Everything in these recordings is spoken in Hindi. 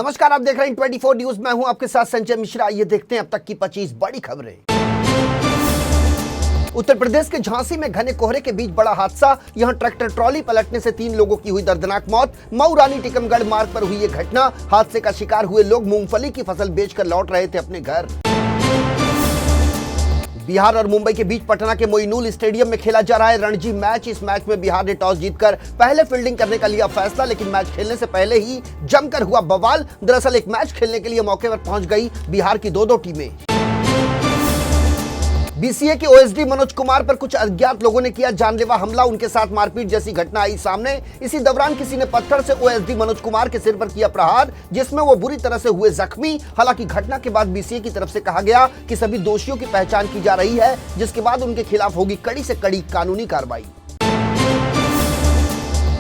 नमस्कार, आप देख रहे हैं 24 न्यूज। मैं हूं आपके साथ संजय मिश्रा। आइए देखते हैं अब तक की 25 बड़ी खबरें। उत्तर प्रदेश के झांसी में घने कोहरे के बीच बड़ा हादसा। यहां ट्रैक्टर ट्रॉली पलटने से 3 लोगों की हुई दर्दनाक मौत। मऊ रानी टीकमगढ़ मार्ग पर हुई ये घटना। हादसे का शिकार हुए लोग मूंगफली की फसल बेचकर लौट रहे थे अपने घर। बिहार और मुंबई के बीच पटना के मोइनुल स्टेडियम में खेला जा रहा है रणजी मैच। इस मैच में बिहार ने टॉस जीतकर पहले फील्डिंग करने का लिया फैसला, लेकिन मैच खेलने से पहले ही जमकर हुआ बवाल। दरअसल एक मैच खेलने के लिए मौके पर पहुंच गई बिहार की दो टीमें। बीसीए के ओएसडी मनोज कुमार पर कुछ अज्ञात लोगों ने किया जानलेवा हमला। उनके साथ मारपीट जैसी घटना आई सामने। इसी दौरान किसी ने पत्थर से ओएसडी मनोज कुमार के सिर पर किया प्रहार, जिसमें वो बुरी तरह से हुए जख्मी। हालांकि घटना के बाद बीसीए की तरफ से कहा गया कि सभी दोषियों की पहचान की जा रही है, जिसके बाद उनके खिलाफ होगी कड़ी से कड़ी कानूनी कार्रवाई।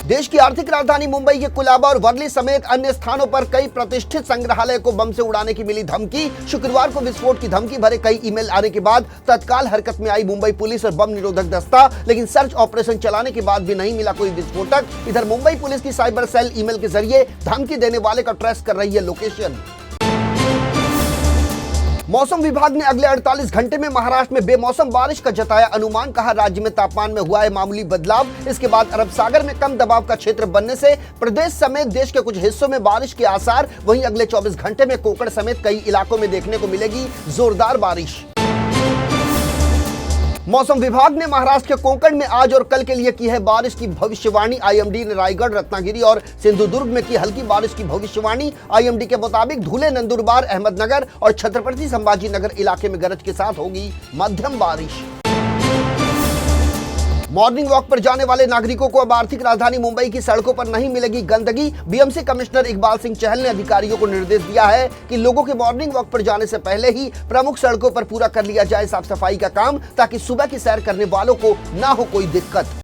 देश की आर्थिक राजधानी मुंबई के कुलाबा और वर्ली समेत अन्य स्थानों पर कई प्रतिष्ठित संग्रहालय को बम से उड़ाने की मिली धमकी। शुक्रवार को विस्फोट की धमकी भरे कई ईमेल आने के बाद तत्काल हरकत में आई मुंबई पुलिस और बम निरोधक दस्ता, लेकिन सर्च ऑपरेशन चलाने के बाद भी नहीं मिला कोई विस्फोटक। इधर मुंबई पुलिस की साइबर सेल ईमेल के जरिए धमकी देने वाले का ट्रेस कर रही है लोकेशन। मौसम विभाग ने अगले 48 घंटे में महाराष्ट्र में बेमौसम बारिश का जताया अनुमान। कहा राज्य में तापमान में हुआ है मामूली बदलाव। इसके बाद अरब सागर में कम दबाव का क्षेत्र बनने से प्रदेश समेत देश के कुछ हिस्सों में बारिश के आसार। वहीं अगले 24 घंटे में कोकण समेत कई इलाकों में देखने को मिलेगी जोरदार बारिश। मौसम विभाग ने महाराष्ट्र के कोंकण में आज और कल के लिए की है बारिश की भविष्यवाणी। आईएमडी ने रायगढ़, रत्नागिरी और सिंधुदुर्ग में की हल्की बारिश की भविष्यवाणी। आईएमडी के मुताबिक धुले, नंदुरबार, अहमदनगर और छत्रपति संभाजी नगर इलाके में गरज के साथ होगी मध्यम बारिश। मॉर्निंग वॉक पर जाने वाले नागरिकों को अब आर्थिक राजधानी मुंबई की सड़कों पर नहीं मिलेगी गंदगी। बीएमसी कमिश्नर इकबाल सिंह चहल ने अधिकारियों को निर्देश दिया है कि लोगों के मॉर्निंग वॉक पर जाने से पहले ही प्रमुख सड़कों पर पूरा कर लिया जाए साफ सफाई का काम, ताकि सुबह की सैर करने वालों को ना हो कोई दिक्कत।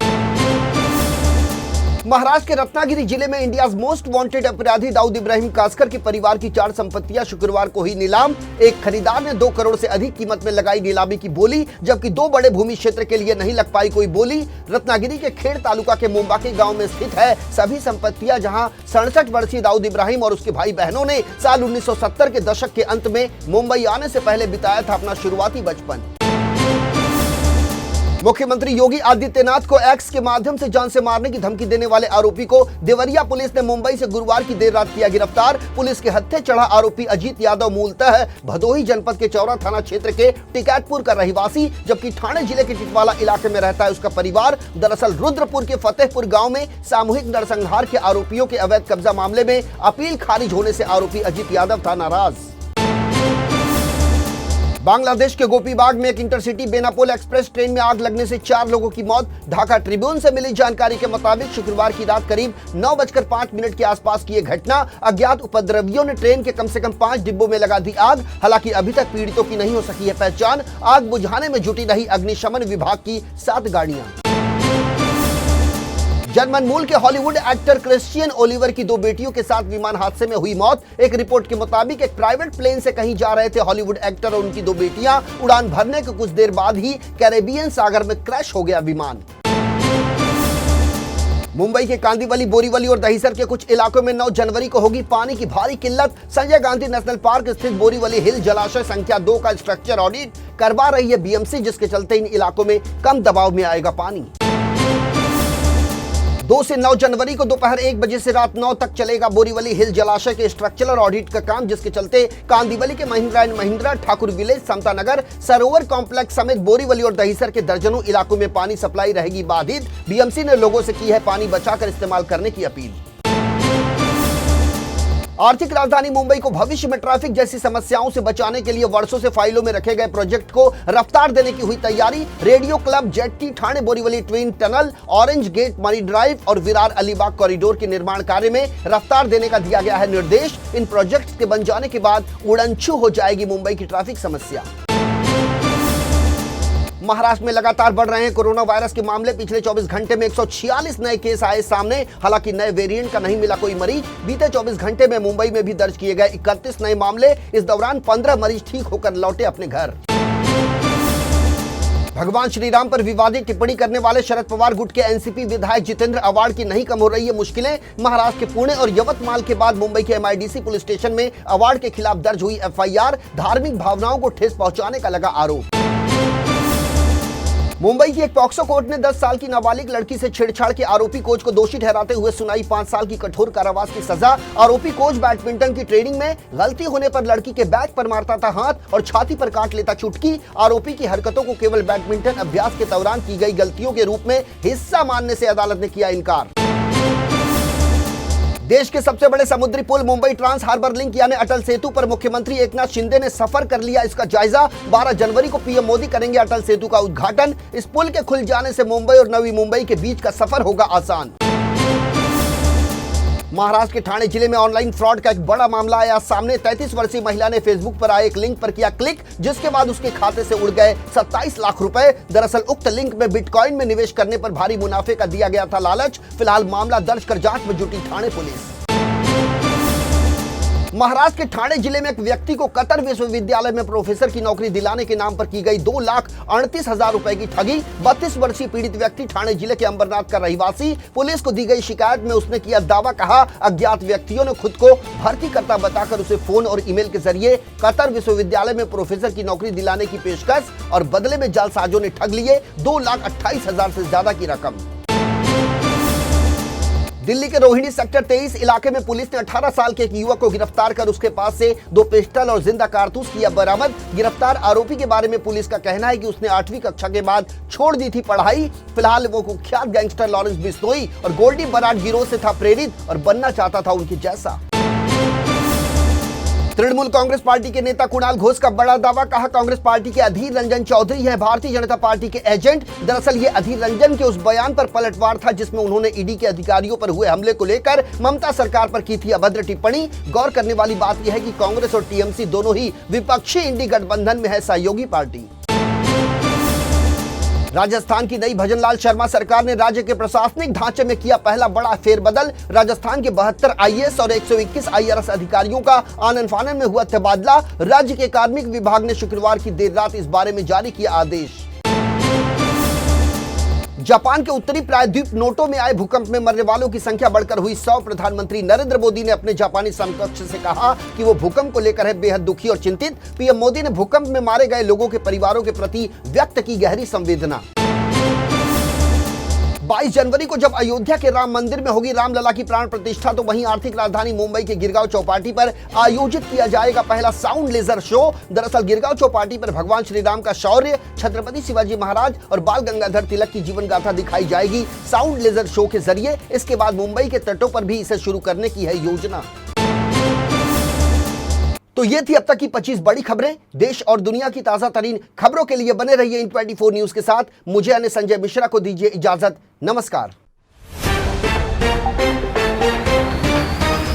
महाराष्ट्र के रत्नागिरी जिले में इंडियाज मोस्ट वांटेड अपराधी दाऊद इब्राहिम कासकर के परिवार की 4 संपत्तियां शुक्रवार को हुई नीलाम। एक खरीदार ने 2 करोड़ से अधिक कीमत में लगाई नीलामी की बोली, जबकि 2 बड़े भूमि क्षेत्र के लिए नहीं लग पाई कोई बोली। रत्नागिरी के खेड़ तालुका के मोम्बाके गांव में स्थित है सभी संपत्तियां, जहां 67 वर्षीय दाऊद इब्राहिम और उसके भाई बहनों ने साल 1970 के दशक के अंत में मुंबई आने से पहले बिताया था अपना शुरुआती बचपन। मुख्यमंत्री योगी आदित्यनाथ को एक्स के माध्यम से जान से मारने की धमकी देने वाले आरोपी को देवरिया पुलिस ने मुंबई से गुरुवार की देर रात किया गिरफ्तार। पुलिस के हत्थे चढ़ा आरोपी अजीत यादव मूलतः भदोही जनपद के चौरा थाना क्षेत्र के टिकैतपुर का रहवासी, जबकि ठाणे जिले के टिटवाला इलाके में रहता है उसका परिवार। दरअसल रुद्रपुर के फतेहपुर गांव में सामूहिक नरसंहार के आरोपियों के अवैध कब्जा मामले में अपील खारिज होने से आरोपी अजीत यादव था नाराज। बांग्लादेश के गोपीबाग में एक इंटरसिटी बेनापोल एक्सप्रेस ट्रेन में आग लगने से 4 लोगों की मौत। ढाका ट्रिब्यून से मिली जानकारी के मुताबिक शुक्रवार की रात करीब 9:05 के आसपास की यह घटना। अज्ञात उपद्रवियों ने ट्रेन के कम से कम 5 डिब्बों में लगा दी आग। हालांकि अभी तक पीड़ितों की नहीं हो सकी है पहचान। आग बुझाने में जुटी रही अग्निशमन विभाग की 7 गाड़ियां। जर्मन मूल के हॉलीवुड एक्टर क्रिश्चियन ओलिवर की 2 बेटियों के साथ विमान हादसे में हुई मौत। एक रिपोर्ट के मुताबिक एक प्राइवेट प्लेन से कहीं जा रहे थे हॉलीवुड एक्टर और उनकी 2 बेटियां। उड़ान भरने के कुछ देर बाद ही कैरेबियन सागर में क्रैश हो गया विमान। मुंबई के कांदिवली, बोरीवली और दहिसर के कुछ इलाकों में 9 जनवरी को होगी पानी की भारी किल्लत। संजय गांधी नेशनल पार्क स्थित बोरीवली हिल जलाशय संख्या 2 का स्ट्रक्चर ऑडिट करवा रही है बीएमसी, जिसके चलते इन इलाकों में कम दबाव में आएगा पानी। 2 से 9 जनवरी को दोपहर 1 बजे से रात 9 तक चलेगा बोरीवली हिल जलाशय के स्ट्रक्चरल ऑडिट का काम, जिसके चलते कांदिवली के Mahindra and Mahindra, Thakur village, Samta Nagar, Sarovar complex समेत बोरीवली और दहिसर के दर्जनों इलाकों में पानी सप्लाई रहेगी बाधित। बीएमसी ने लोगों से की है पानी बचाकर इस्तेमाल करने की अपील। आर्थिक राजधानी मुंबई को भविष्य में ट्रैफिक जैसी समस्याओं से बचाने के लिए वर्षों से फाइलों में रखे गए प्रोजेक्ट को रफ्तार देने की हुई तैयारी। Radio Club, Jetty, Thane Borivali Twin Tunnel, Orange Gate, Marine Drive और विरार अलीबाग कॉरिडोर के निर्माण कार्य में रफ्तार देने का दिया गया है निर्देश। इन प्रोजेक्ट्स के बन जाने के बाद उड़नछू हो जाएगी मुंबई की ट्रैफिक समस्या। महाराष्ट्र में लगातार बढ़ रहे हैं कोरोना वायरस के मामले। पिछले 24 घंटे में 146 नए केस आए सामने। हालांकि नए वेरिएंट का नहीं मिला कोई मरीज। बीते 24 घंटे में मुंबई में भी दर्ज किए गए 31 नए मामले। इस दौरान 15 मरीज ठीक होकर लौटे अपने घर। भगवान श्रीराम पर विवादित टिप्पणी करने वाले शरद पवार गुट के एनसीपी विधायक जितेंद्र अवार्ड की नहीं कम हो रही है मुश्किलें। महाराष्ट्र के पुणे और यवतमाल के बाद मुंबई के एमआईडीसी पुलिस स्टेशन में अवार्ड के खिलाफ दर्ज हुई एफआईआर। धार्मिक भावनाओं को ठेस पहुंचाने का लगा आरोप। मुंबई की एक पॉक्सो कोर्ट ने 10 साल की नाबालिग लड़की से छेड़छाड़ के आरोपी कोच को दोषी ठहराते हुए सुनाई 5 साल की कठोर कारावास की सजा। आरोपी कोच बैडमिंटन की ट्रेनिंग में गलती होने पर लड़की के बैक पर मारता था हाथ और छाती पर काट लेता चुटकी। आरोपी की हरकतों को केवल बैडमिंटन अभ्यास के दौरान की गई गलतियों के रूप में हिस्सा मानने से अदालत ने किया इनकार। देश के सबसे बड़े समुद्री पुल मुंबई ट्रांस हार्बर लिंक यानी अटल सेतु पर मुख्यमंत्री एकनाथ शिंदे ने सफर कर लिया इसका जायजा। 12 जनवरी को पीएम मोदी करेंगे अटल सेतु का उद्घाटन। इस पुल के खुल जाने से मुंबई और नवी मुंबई के बीच का सफर होगा आसान। महाराष्ट्र के ठाणे जिले में ऑनलाइन फ्रॉड का एक बड़ा मामला आया सामने। 33 वर्षीय महिला ने फेसबुक पर आए एक लिंक पर किया क्लिक, जिसके बाद उसके खाते से उड़ गए 27 लाख रुपए। दरअसल उक्त लिंक में बिटकॉइन में निवेश करने पर भारी मुनाफे का दिया गया था लालच। फिलहाल मामला दर्ज कर जांच में जुटी ठाणे पुलिस। महाराष्ट्र के ठाणे जिले में एक व्यक्ति को कतर विश्वविद्यालय में प्रोफेसर की नौकरी दिलाने के नाम पर की गई 2,38,000 रुपए की ठगी। 32 वर्षीय पीड़ित व्यक्ति ठाणे जिले के अंबरनाथ का रहिवासी। पुलिस को दी गई शिकायत में उसने किया दावा। कहा अज्ञात व्यक्तियों ने खुद को भर्ती करता बताकर उसे फोन और ईमेल के जरिए कतर विश्वविद्यालय में प्रोफेसर की नौकरी दिलाने की पेशकश और बदले में जालसाजों ने ठग लिए 2,28,000 से ज्यादा की रकम। दिल्ली के रोहिणी सेक्टर 23 इलाके में पुलिस ने 18 साल के एक युवक को गिरफ्तार कर उसके पास से 2 पिस्टल और जिंदा कारतूस किया बरामद। गिरफ्तार आरोपी के बारे में पुलिस का कहना है कि उसने 8वीं कक्षा के बाद छोड़ दी थी पढ़ाई। फिलहाल वो कुख्यात गैंगस्टर लॉरेंस बिश्नोई और गोल्डी बराड गिरोह से था प्रेरित और बनना चाहता था उनकी जैसा। तृणमूल कांग्रेस पार्टी के नेता कुणाल घोष का बड़ा दावा। कहा कांग्रेस पार्टी के अधीर रंजन चौधरी हैं भारतीय जनता पार्टी के एजेंट। दरअसल ये अधीर रंजन के उस बयान पर पलटवार था जिसमें उन्होंने ईडी के अधिकारियों पर हुए हमले को लेकर ममता सरकार पर की थी अभद्र टिप्पणी। गौर करने वाली बात यह है कि कांग्रेस और टीएमसी दोनों ही विपक्षी इंडी गठबंधन में है सहयोगी पार्टी। राजस्थान की नई भजनलाल शर्मा सरकार ने राज्य के प्रशासनिक ढांचे में किया पहला बड़ा फेरबदल। राजस्थान के 72 आईएएस और 121 आईआरएस अधिकारियों का आनन फानन में हुआ तबादला। राज्य के कार्मिक विभाग ने शुक्रवार की देर रात इस बारे में जारी किया आदेश। जापान के उत्तरी प्रायद्वीप नोटो में आए भूकंप में मरने वालों की संख्या बढ़कर हुई 100। प्रधानमंत्री नरेंद्र मोदी ने अपने जापानी समकक्ष से कहा कि वो भूकंप को लेकर है बेहद दुखी और चिंतित। पीएम मोदी ने भूकंप में मारे गए लोगों के परिवारों के प्रति व्यक्त की गहरी संवेदना। 22 जनवरी को जब अयोध्या के राम मंदिर में होगी रामलला की प्राण प्रतिष्ठा, तो वहीं आर्थिक राजधानी मुंबई के गिरगांव चौपाटी पर आयोजित किया जाएगा पहला साउंड लेजर शो। दरअसल गिरगांव चौपाटी पर भगवान श्री राम का शौर्य, छत्रपति शिवाजी महाराज और बाल गंगाधर तिलक की जीवन गाथा दिखाई जाएगी साउंड लेजर शो के जरिए। इसके बाद मुंबई के तटों पर भी इसे शुरू करने की है योजना। तो ये थी अब तक की 25 बड़ी खबरें। देश और दुनिया की ताजा तरीन खबरों के लिए बने रहिए इन 24 न्यूज के साथ। मुझे यानी संजय मिश्रा को दीजिए इजाजत। नमस्कार।